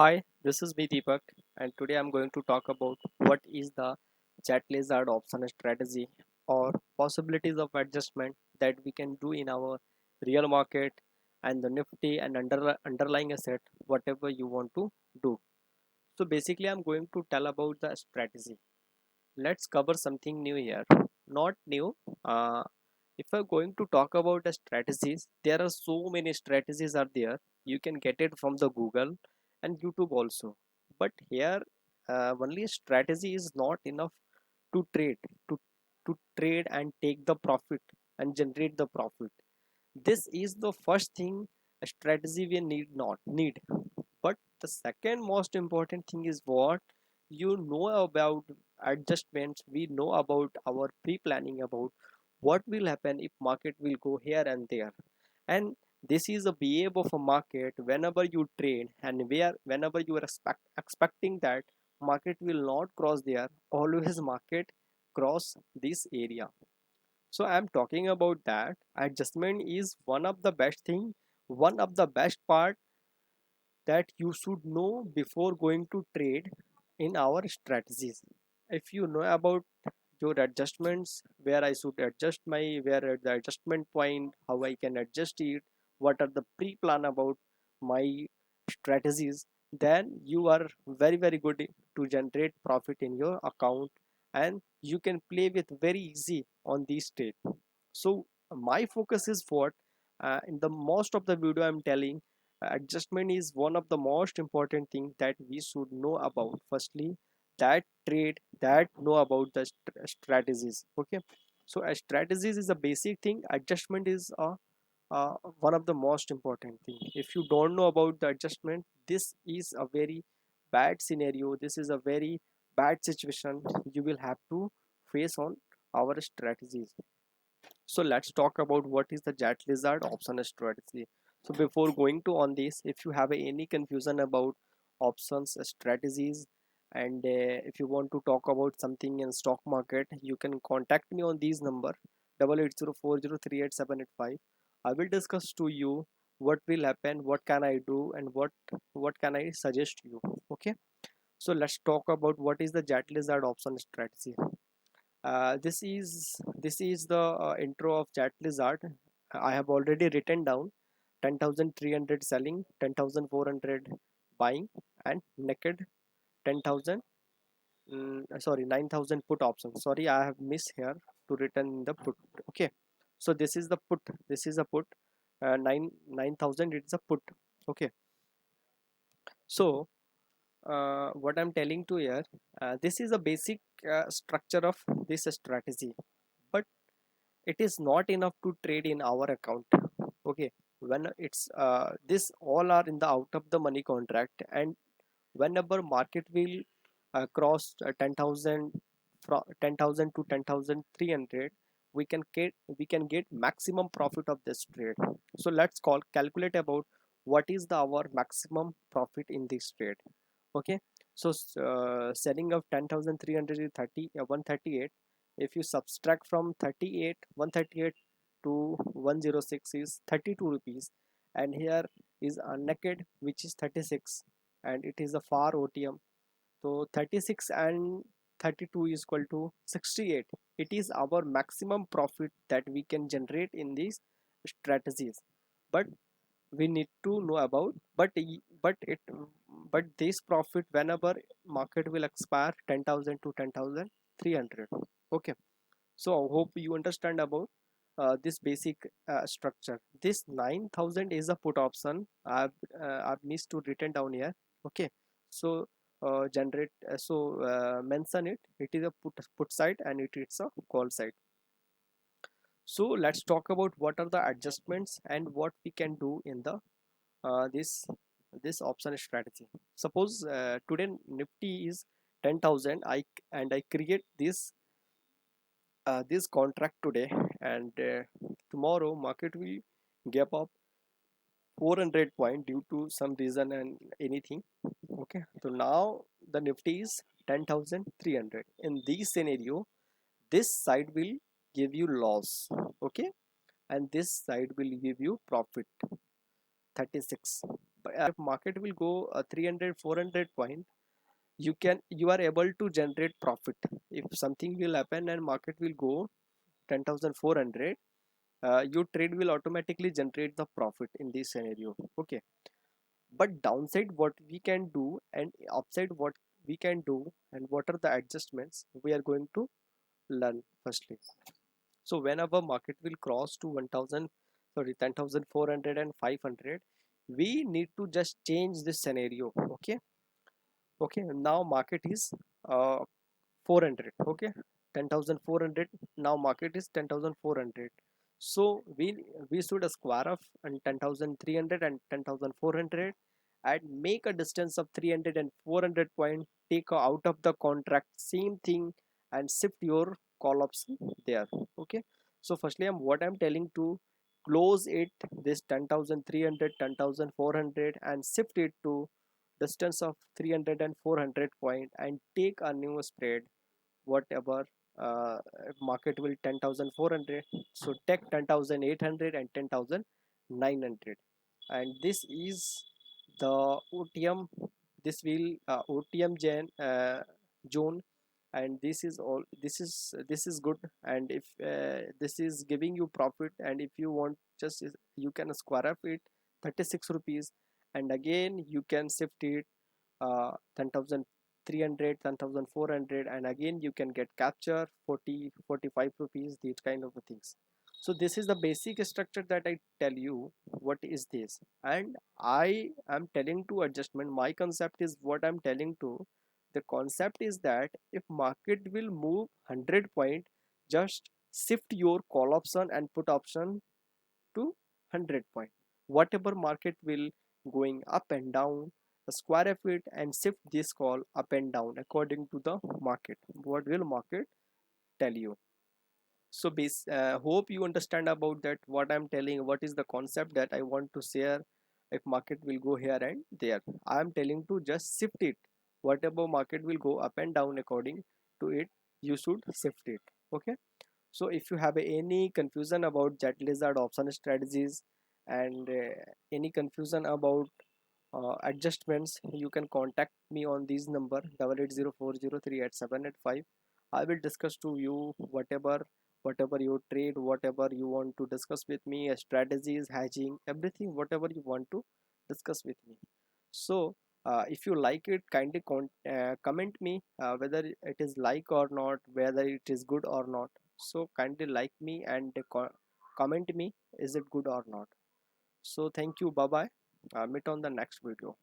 Hi, this is me Deepak, and today I'm going to talk about what is the chat lizard option strategy or possibilities of adjustment that we can do in our real market and the nifty and underlying asset, whatever you want to do. So basically, I'm going to tell about the strategy. Let's cover something new here. Not new. Uh, if I'm going to talk about the strategies, there are so many strategies are there. You can get it from the Google and YouTube also. But here, only strategy is not enough to trade, to, to trade and take the profit and generate the profit. This is the first thing a strategy we need. But the second most important thing is what you know about adjustments. We know about our pre-planning about what will happen if market will go here and there. And this is a behave of a market whenever you trade and whenever you are expecting that market will not cross there, always market cross this area. So I'm talking about that adjustment is one of the best thing, one of the best part that you should know before going to trade in our strategies. If you know about your adjustments, where I should adjust my, where at the adjustment point, how I can adjust it, what are the pre-plan about my strategies, then you are very good to generate profit in your account, and you can play with very easy on these trade. So my focus is what, in the most of the video I'm telling, adjustment is one of the most important thing that we should know about. Firstly, that trade, that know about the strategies. Okay, so a strategies is a basic thing, adjustment is one of the most important thing. If you don't know about the adjustment, this is a very bad scenario, this is a very bad situation you will have to face on our strategies. So let's talk about what is the jet lizard option strategy. So before going to on this, if you have any confusion about options strategies, and if you want to talk about something in stock market, you can contact me on these number 8804038785. I will discuss to you what will happen, what can I do, and what can I suggest you. Okay, so let's talk about what is the jet lizard option strategy. This is the intro of chat lizard. I have already written down 10,300 selling, 10,400 buying, and naked 10,000, sorry, 9,000 put option. Sorry, I have missed here to written the put. Okay, so this is the put, this is a put, 9,000 it's a put. Okay, so what I'm telling to here, this is a basic structure of this strategy, but it is not enough to trade in our account. Okay, when it's this all are in the out of the money contract, and whenever market will cross 10,000, from 10,000 to 10,300, we can get maximum profit of this trade. So let's calculate about what is the our maximum profit in this trade. Okay, so selling of 10,300 is 138. If you subtract from 38, 138 to 106 is 32 rupees, and here is a naked which is 36, and it is a far OTM. So 36 and 32 is equal to 68. It is our maximum profit that we can generate in these strategies. But we need to know about, but this profit whenever market will expire 10,000 to 10,300. Okay, so I hope you understand about this basic structure. This 9,000 is a put option. I've missed to written down here. Okay, so mention it. It is a put side, and it's a call side. So let's talk about what are the adjustments and what we can do in the this option strategy. Suppose today Nifty is 10,000. I create this contract today, and tomorrow market will gap up 400 point due to some reason and anything. Okay, so now the Nifty is 10,300. In this scenario, this side will give you loss. Okay, and this side will give you profit 36. But if market will go 300 400 point, you are able to generate profit. If something will happen and market will go 10,400, your trade will automatically generate the profit in this scenario. Okay, but downside what we can do and upside what we can do and what are the adjustments we are going to learn firstly. So whenever market will cross to 1000, sorry, 10,400 and 500, we need to just change this scenario. Okay, okay, now market is 400. Okay, 10,400, now market is 10,400. So we should square off and 10,300 and 10,400 and make a distance of 300 and 400 point, take out of the contract, same thing, and shift your call option there. Okay, so firstly what I'm telling to close it this 10,300 10,400 and shift it to distance of 300 and 400 point and take a new spread whatever. If market will 10,400, so take 10,800 and 10,900, and this is the OTM. This will OTM zone, and this is good. And if this is giving you profit, and if you want just you can square up it 36 rupees, and again you can shift it 10,300 10,400, and again you can get capture 40 45 rupees, these kind of things. So this is the basic structure that I tell you what is this, and I am telling to adjustment. My concept is what I'm telling to. The concept is that if market will move 100 point, just shift your call option and put option to 100 point. Whatever market will going up and down, square of it and shift this call up and down according to the market. What will market tell you? So hope you understand about that what I'm telling, what is the concept that I want to share. If market will go here and there, I'm telling to just shift it. Whatever market will go up and down according to it, you should shift it. Okay, so if you have any confusion about jet lizard option strategies, and any confusion about adjustments, you can contact me on this number 8804038785. I will discuss to you whatever you trade, whatever you want to discuss with me, strategies, hedging, everything, whatever you want to discuss with me. So if you like it, kindly comment me whether it is like or not, whether it is good or not. So kindly like me and comment me, is it good or not. So thank you, bye bye, meet on the next video.